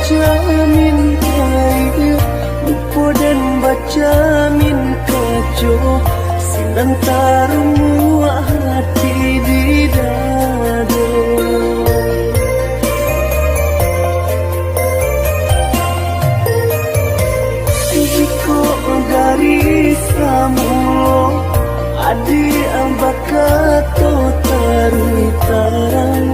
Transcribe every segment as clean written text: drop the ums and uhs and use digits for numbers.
baca min kaya lupa dan baca min kaco sinan tarumu hati di dado. Jiko dari samulo adi ambakato tarui tarang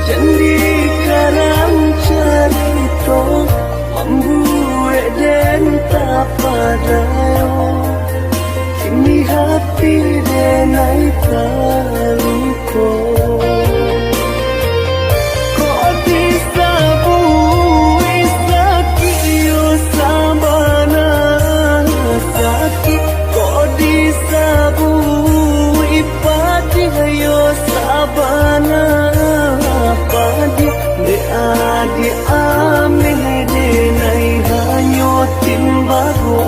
jandi karang carito membuat dan tak padayo kini hati denai paluko. Di ameh denai hanyo timbago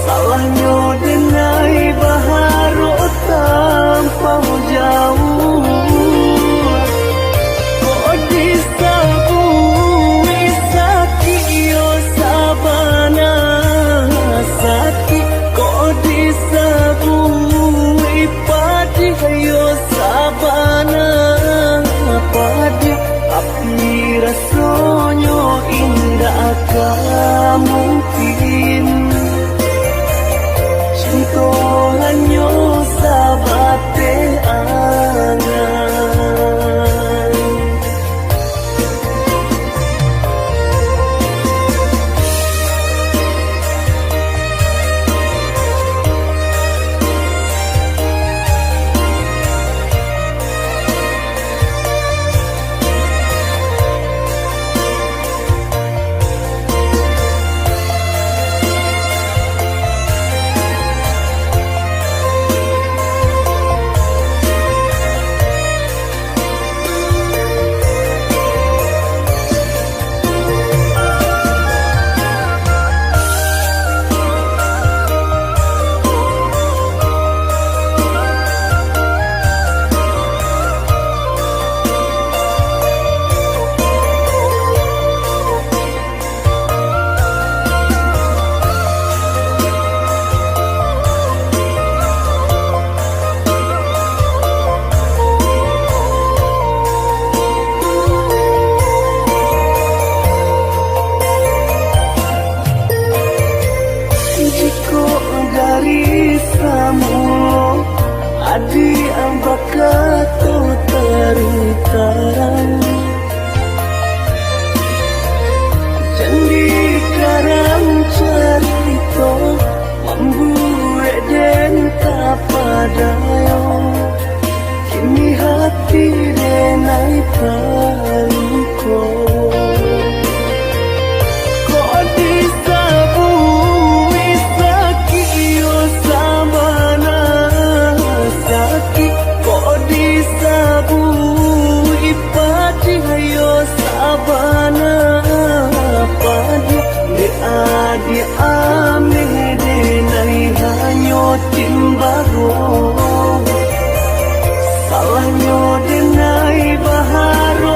salahnya denai baharo tanpa jauh kok disabui sakit yo sabana sakit kok disabui padi yo sabana padi api rasanya indah akan mungkin cinta hanya sabate angan. Dari samulo adi ambakato taruh tarang jandi karang carito membuat dan tak padayo kini hati denai paluko. Di ameh denai hanyo timbago salahnya denai baharo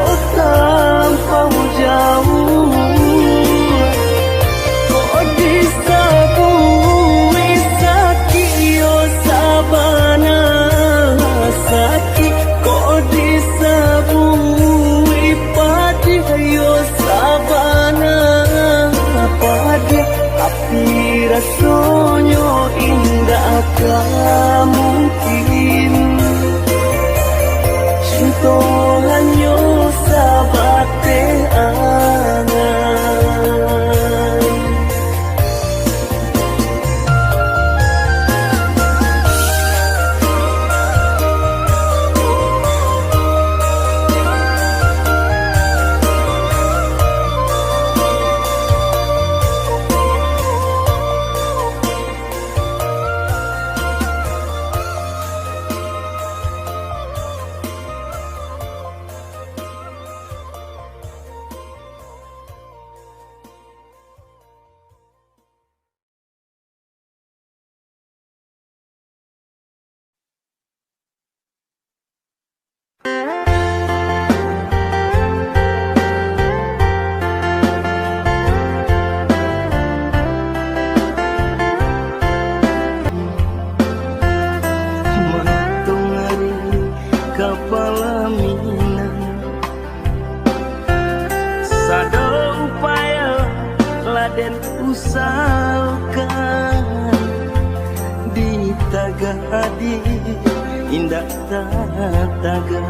indah tataga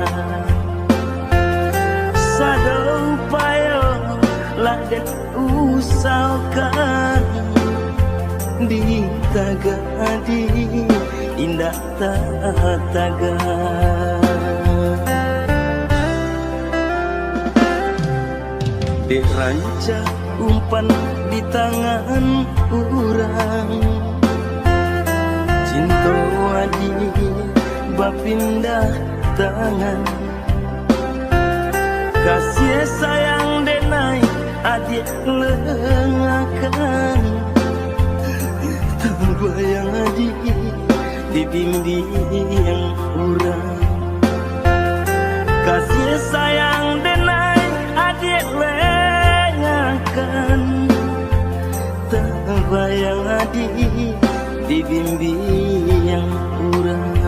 sadau payo ladet usahakan di tagadi indah tataga dek ranca umpan di tangan urang cinta adi bapindah tangan kasih sayang denai adik lengakan terbayang adik dibimbing urang kasih sayang denai adik lengakan terbayang adik dibimbing urang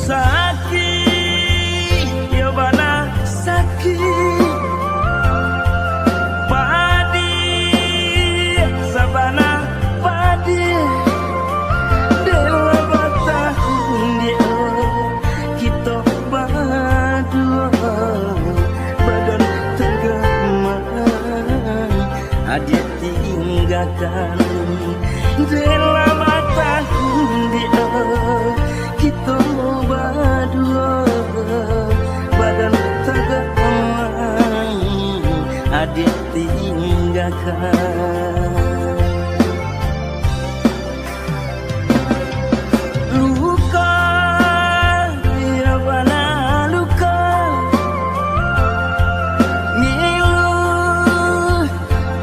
sakit ya bana sakit padi sabana padi dewa batahun dia kita berdua badan tegaman adik tinggalkan dewa batahun dia kita berdua badan tegaman adik tinggalkan luka ya bana luka ngilu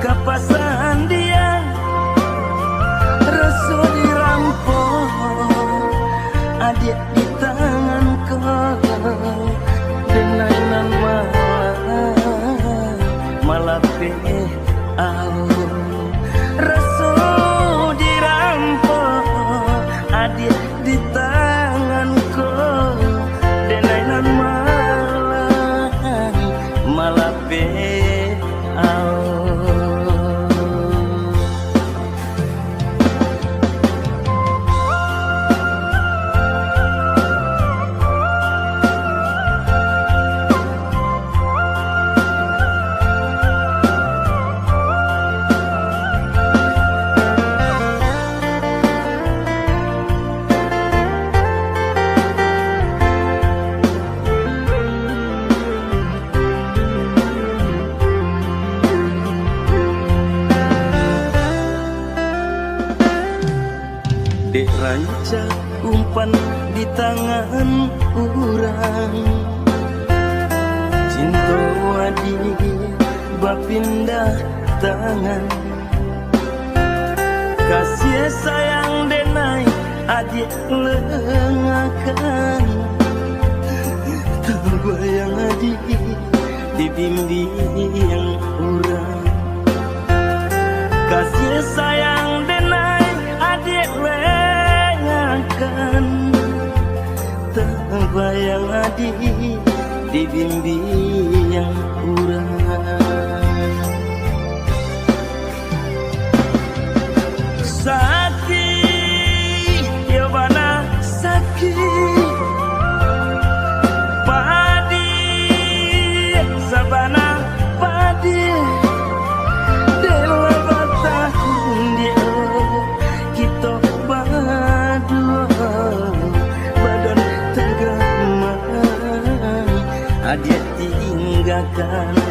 kapasan dia rasa dirampok adik di tangan kau denainan malah rasa dirampok adik di tangan kau denainan malah dek ranca umpan di tangan urang cinta adi bapindah tangan kasih sayang denai adik lengakan terbayang adik dibimbing urang kasih sayang denai adik lengakan terbayang adik dibimbing urang sakit ya bana sakit padi sabana padi dewa batahun dia kita berdua badan tegaman adik tinggalkan